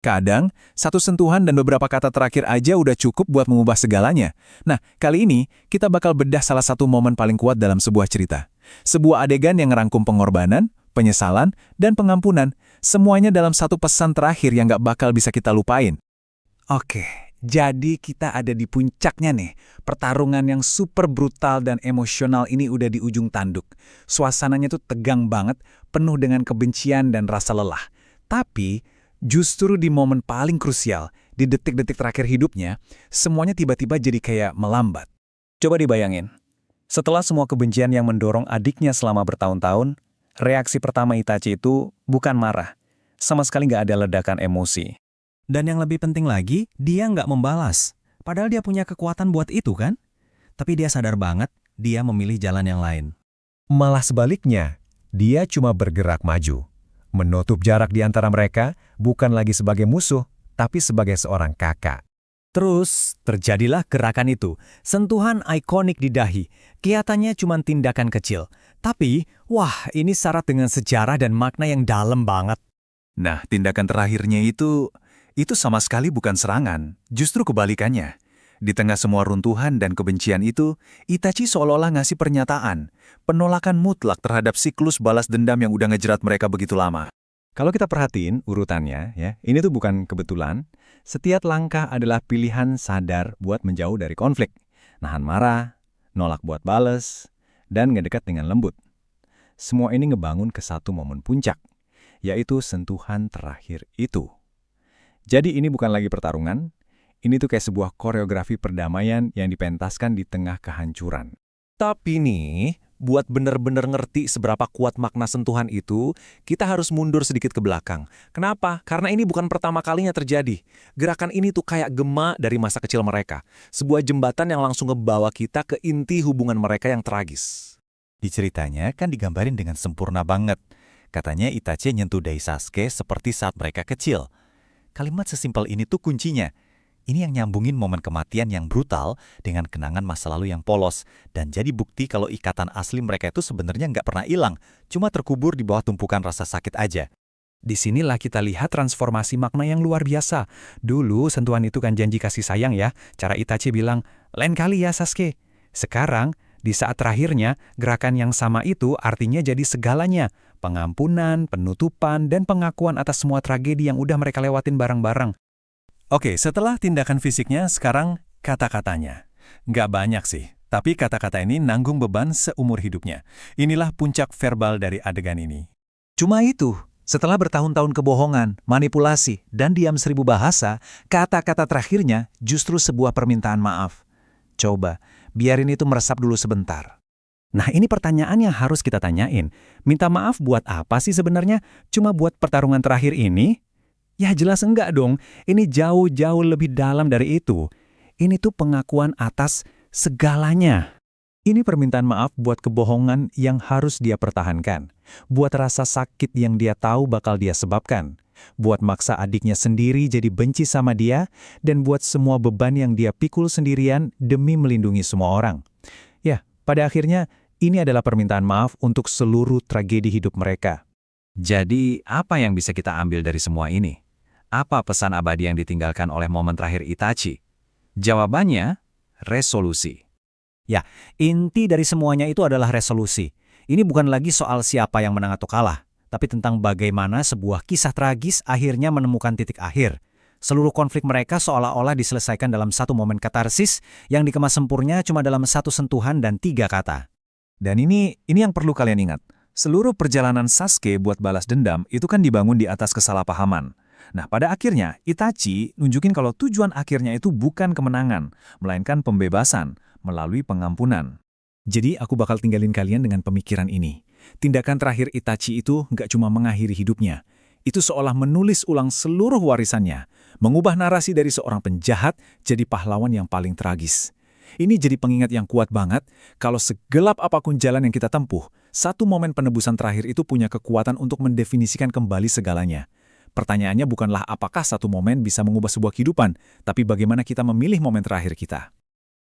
Kadang, satu sentuhan dan beberapa kata terakhir aja udah cukup buat mengubah segalanya. Nah, kali ini kita bakal bedah salah satu momen paling kuat dalam sebuah cerita. Sebuah adegan yang ngerangkum pengorbanan, penyesalan, dan pengampunan. Semuanya dalam satu pesan terakhir yang gak bakal bisa kita lupain. Oke, jadi kita ada di puncaknya nih. Pertarungan yang super brutal dan emosional ini udah di ujung tanduk. Suasananya tuh tegang banget, penuh dengan kebencian dan rasa lelah. Tapi, justru di momen paling krusial, di detik-detik terakhir hidupnya, semuanya tiba-tiba jadi kayak melambat. Coba dibayangin, setelah semua kebencian yang mendorong adiknya selama bertahun-tahun, reaksi pertama Itachi itu bukan marah. Sama sekali nggak ada ledakan emosi. Dan yang lebih penting lagi, dia nggak membalas. Padahal dia punya kekuatan buat itu kan? Tapi dia sadar banget, dia memilih jalan yang lain. Malah sebaliknya, dia cuma bergerak maju. Menutup jarak di antara mereka bukan lagi sebagai musuh, tapi sebagai seorang kakak. Terus, terjadilah gerakan itu. Sentuhan ikonik di dahi. Kelihatannya cuma tindakan kecil. Tapi, wah, ini syarat dengan sejarah dan makna yang dalam banget. Nah, tindakan terakhirnya itu sama sekali bukan serangan, justru kebalikannya. Di tengah semua runtuhan dan kebencian itu, Itachi seolah-olah ngasih pernyataan, penolakan mutlak terhadap siklus balas dendam yang udah ngejerat mereka begitu lama. Kalau kita perhatiin urutannya, ya, ini tuh bukan kebetulan. Setiap langkah adalah pilihan sadar buat menjauh dari konflik. Nahan marah, nolak buat bales, dan ngedekat dengan lembut. Semua ini ngebangun ke satu momen puncak, yaitu sentuhan terakhir itu. Jadi ini bukan lagi pertarungan, ini tuh kayak sebuah koreografi perdamaian yang dipentaskan di tengah kehancuran. Tapi nih, buat bener-bener ngerti seberapa kuat makna sentuhan itu, kita harus mundur sedikit ke belakang. Kenapa? Karena ini bukan pertama kalinya terjadi. Gerakan ini tuh kayak gema dari masa kecil mereka. Sebuah jembatan yang langsung ngebawa kita ke inti hubungan mereka yang tragis. Di ceritanya kan digambarin dengan sempurna banget. Katanya Itachi nyentuh dahi Sasuke seperti saat mereka kecil. Kalimat sesimpel ini tuh kuncinya. Ini yang nyambungin momen kematian yang brutal dengan kenangan masa lalu yang polos dan jadi bukti kalau ikatan asli mereka itu sebenarnya nggak pernah hilang, cuma terkubur di bawah tumpukan rasa sakit aja. Disinilah kita lihat transformasi makna yang luar biasa. Dulu sentuhan itu kan janji kasih sayang ya, cara Itachi bilang, lain kali ya Sasuke. Sekarang, di saat terakhirnya, gerakan yang sama itu artinya jadi segalanya. Pengampunan, penutupan, dan pengakuan atas semua tragedi yang udah mereka lewatin bareng-bareng. Oke, setelah tindakan fisiknya, sekarang kata-katanya. Nggak banyak sih, tapi kata-kata ini nanggung beban seumur hidupnya. Inilah puncak verbal dari adegan ini. Cuma itu, setelah bertahun-tahun kebohongan, manipulasi, dan diam 1000 bahasa, kata-kata terakhirnya justru sebuah permintaan maaf. Coba, biarin itu meresap dulu sebentar. Nah, ini pertanyaan yang harus kita tanyain. Minta maaf buat apa sih sebenarnya? Cuma buat pertarungan terakhir ini? Ya jelas enggak dong, ini jauh-jauh lebih dalam dari itu. Ini tuh pengakuan atas segalanya. Ini permintaan maaf buat kebohongan yang harus dia pertahankan. Buat rasa sakit yang dia tahu bakal dia sebabkan. Buat maksa adiknya sendiri jadi benci sama dia. Dan buat semua beban yang dia pikul sendirian demi melindungi semua orang. Ya, pada akhirnya ini adalah permintaan maaf untuk seluruh tragedi hidup mereka. Jadi, apa yang bisa kita ambil dari semua ini? Apa pesan abadi yang ditinggalkan oleh momen terakhir Itachi? Jawabannya, resolusi. Ya, inti dari semuanya itu adalah resolusi. Ini bukan lagi soal siapa yang menang atau kalah, tapi tentang bagaimana sebuah kisah tragis akhirnya menemukan titik akhir. Seluruh konflik mereka seolah-olah diselesaikan dalam satu momen katarsis yang dikemas sempurna cuma dalam satu sentuhan dan 3 kata. Dan ini yang perlu kalian ingat. Seluruh perjalanan Sasuke buat balas dendam itu kan dibangun di atas kesalahpahaman. Nah, pada akhirnya, Itachi nunjukin kalau tujuan akhirnya itu bukan kemenangan, melainkan pembebasan melalui pengampunan. Jadi, aku bakal tinggalin kalian dengan pemikiran ini. Tindakan terakhir Itachi itu nggak cuma mengakhiri hidupnya. Itu seolah menulis ulang seluruh warisannya, mengubah narasi dari seorang penjahat jadi pahlawan yang paling tragis. Ini jadi pengingat yang kuat banget kalau segelap apapun jalan yang kita tempuh, satu momen penebusan terakhir itu punya kekuatan untuk mendefinisikan kembali segalanya. Pertanyaannya bukanlah apakah satu momen bisa mengubah sebuah kehidupan, tapi bagaimana kita memilih momen terakhir kita.